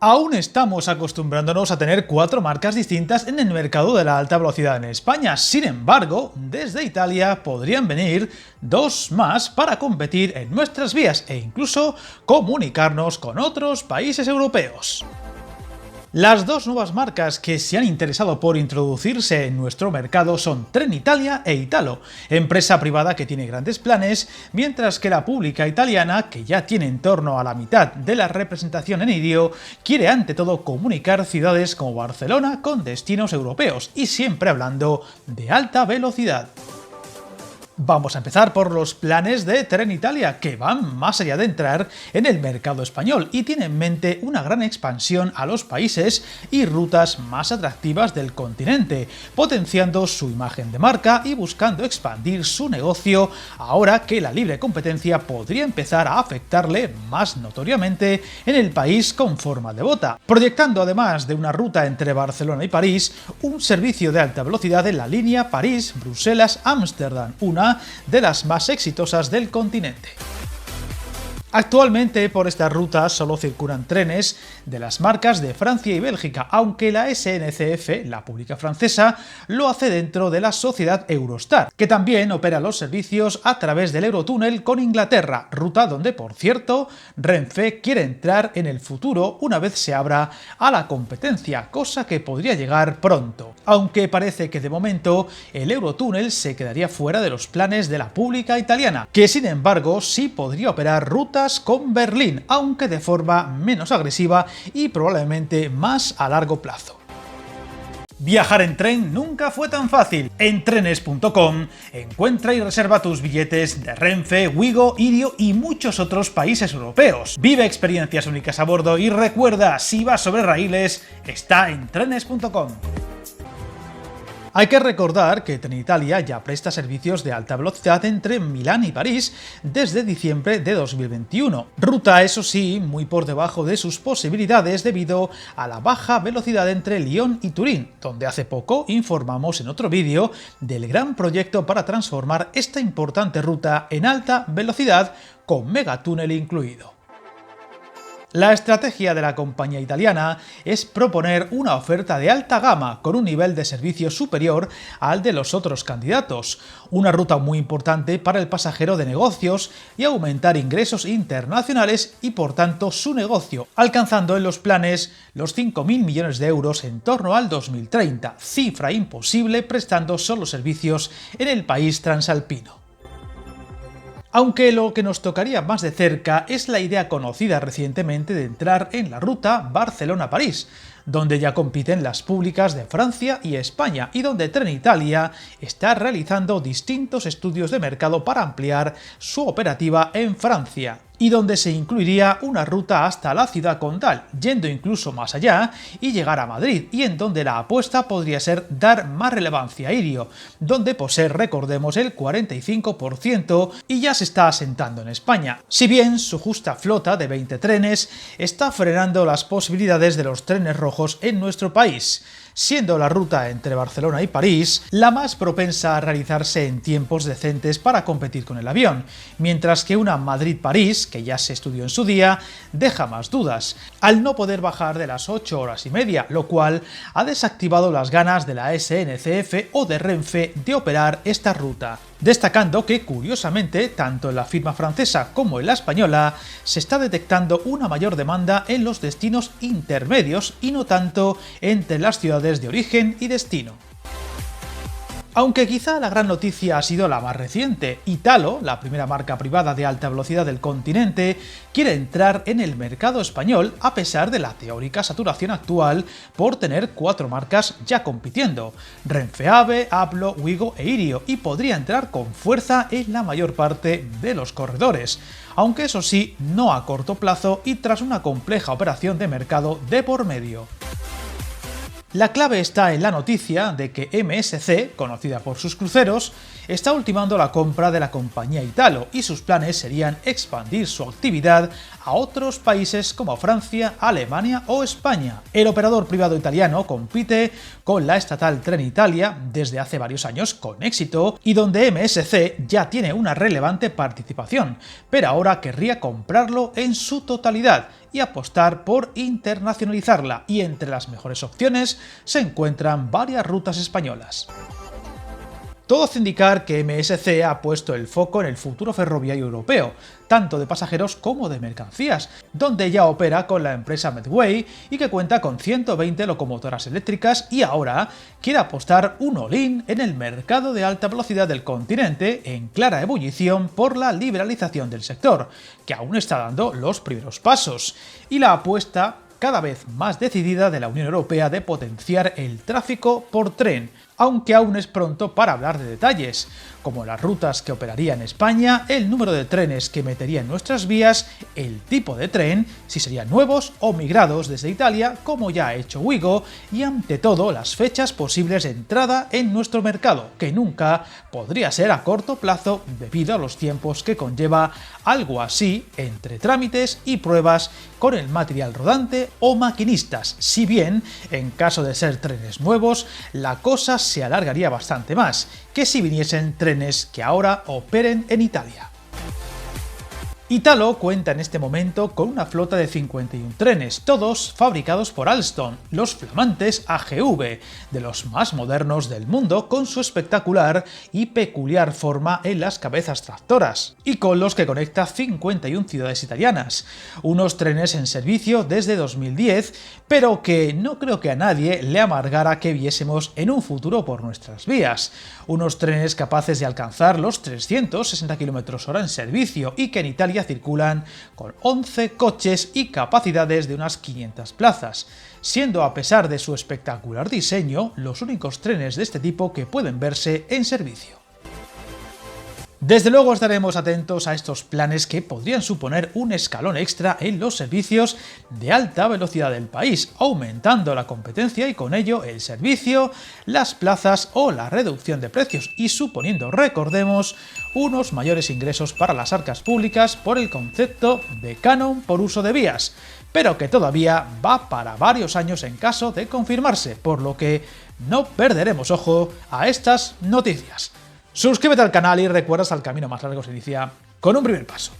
Aún estamos acostumbrándonos a tener 4 marcas distintas en el mercado de la alta velocidad en España. Sin embargo, desde Italia podrían venir 2 más para competir en nuestras vías e incluso comunicarnos con otros países europeos. Las 2 nuevas marcas que se han interesado por introducirse en nuestro mercado son Trenitalia e Italo, empresa privada que tiene grandes planes, mientras que la pública italiana, que ya tiene en torno a la mitad de la representación en idio, quiere ante todo comunicar ciudades como Barcelona con destinos europeos y siempre hablando de alta velocidad. Vamos a empezar por los planes de Trenitalia, que van más allá de entrar en el mercado español y tiene en mente una gran expansión a los países y rutas más atractivas del continente, potenciando su imagen de marca y buscando expandir su negocio ahora que la libre competencia podría empezar a afectarle más notoriamente en el país con forma de bota, proyectando además de una ruta entre Barcelona y París, un servicio de alta velocidad en la línea París-Bruselas-Ámsterdam, una de las más exitosas del continente. Actualmente por esta ruta solo circulan trenes de las marcas de Francia y Bélgica, aunque la SNCF, la pública francesa, lo hace dentro de la sociedad Eurostar, que también opera los servicios a través del Eurotúnel con Inglaterra, ruta donde, por cierto, Renfe quiere entrar en el futuro una vez se abra a la competencia, cosa que podría llegar pronto, aunque parece que de momento el Eurotúnel se quedaría fuera de los planes de la pública italiana, que sin embargo sí podría operar rutas con Berlín, aunque de forma menos agresiva y probablemente más a largo plazo. Viajar en tren nunca fue tan fácil. En trenes.com encuentra y reserva tus billetes de Renfe, Wigo, irio y muchos otros países europeos. Vive experiencias únicas a bordo y recuerda, si vas sobre raíles, está en trenes.com. Hay que recordar que Trenitalia ya presta servicios de alta velocidad entre Milán y París desde diciembre de 2021. Ruta, eso sí, muy por debajo de sus posibilidades debido a la baja velocidad entre Lyon y Turín, donde hace poco informamos en otro vídeo del gran proyecto para transformar esta importante ruta en alta velocidad con megatúnel incluido. La estrategia de la compañía italiana es proponer una oferta de alta gama con un nivel de servicio superior al de los otros candidatos, una ruta muy importante para el pasajero de negocios y aumentar ingresos internacionales y por tanto su negocio, alcanzando en los planes los 5.000 millones de euros en torno al 2030, cifra imposible prestando solo servicios en el país transalpino. Aunque lo que nos tocaría más de cerca es la idea conocida recientemente de entrar en la ruta Barcelona-París, donde ya compiten las públicas de Francia y España y donde Trenitalia está realizando distintos estudios de mercado para ampliar su operativa en Francia, y donde se incluiría una ruta hasta la ciudad condal, yendo incluso más allá y llegar a Madrid, y en donde la apuesta podría ser dar más relevancia a irio, donde posee, recordemos, el 45% y ya se está asentando en España, si bien su justa flota de 20 trenes está frenando las posibilidades de los trenes rojos en nuestro país, siendo la ruta entre Barcelona y París la más propensa a realizarse en tiempos decentes para competir con el avión, mientras que una Madrid-París, que ya se estudió en su día, deja más dudas, al no poder bajar de las 8 horas y media, lo cual ha desactivado las ganas de la SNCF o de Renfe de operar esta ruta. Destacando que, curiosamente, tanto en la firma francesa como en la española, se está detectando una mayor demanda en los destinos intermedios y no tanto entre las ciudades de origen y destino. Aunque quizá la gran noticia ha sido la más reciente, Italo, la primera marca privada de alta velocidad del continente, quiere entrar en el mercado español a pesar de la teórica saturación actual por tener 4 marcas ya compitiendo, Renfe Ave, Ablo, Wigo e irio, y podría entrar con fuerza en la mayor parte de los corredores, aunque eso sí, no a corto plazo y tras una compleja operación de mercado de por medio. La clave está en la noticia de que MSC, conocida por sus cruceros, está ultimando la compra de la compañía Italo y sus planes serían expandir su actividad a otros países como Francia, Alemania o España. El operador privado italiano compite con la estatal Trenitalia desde hace varios años con éxito y donde MSC ya tiene una relevante participación, pero ahora querría comprarlo en su totalidad y apostar por internacionalizarla, y entre las mejores opciones se encuentran varias rutas españolas. Todo hace indicar que MSC ha puesto el foco en el futuro ferroviario europeo, tanto de pasajeros como de mercancías, donde ya opera con la empresa Medway y que cuenta con 120 locomotoras eléctricas y ahora quiere apostar un all-in en el mercado de alta velocidad del continente en clara ebullición por la liberalización del sector, que aún está dando los primeros pasos, y la apuesta cada vez más decidida de la Unión Europea de potenciar el tráfico por tren, aunque aún es pronto para hablar de detalles, como las rutas que operaría en España, el número de trenes que metería en nuestras vías, el tipo de tren, si serían nuevos o migrados desde Italia, como ya ha hecho Ouigo, y ante todo las fechas posibles de entrada en nuestro mercado, que nunca podría ser a corto plazo debido a los tiempos que conlleva algo así entre trámites y pruebas con el material rodante o maquinistas, si bien, en caso de ser trenes nuevos, la cosa se alargaría bastante más que si viniesen trenes que ahora operen en Italia. Italo cuenta en este momento con una flota de 51 trenes, todos fabricados por Alstom, los flamantes AGV, de los más modernos del mundo, con su espectacular y peculiar forma en las cabezas tractoras, y con los que conecta 51 ciudades italianas. Unos trenes en servicio desde 2010, pero que no creo que a nadie le amargara que viésemos en un futuro por nuestras vías. Unos trenes capaces de alcanzar los 360 km/h en servicio y que en Italia circulan con 11 coches y capacidades de unas 500 plazas, siendo a pesar de su espectacular diseño los únicos trenes de este tipo que pueden verse en servicio. Desde luego estaremos atentos a estos planes que podrían suponer un escalón extra en los servicios de alta velocidad del país, aumentando la competencia y con ello el servicio, las plazas o la reducción de precios y suponiendo, recordemos, unos mayores ingresos para las arcas públicas por el concepto de canon por uso de vías, pero que todavía va para varios años en caso de confirmarse, por lo que no perderemos ojo a estas noticias. Suscríbete al canal y recuerda que el camino más largo se inicia con un primer paso.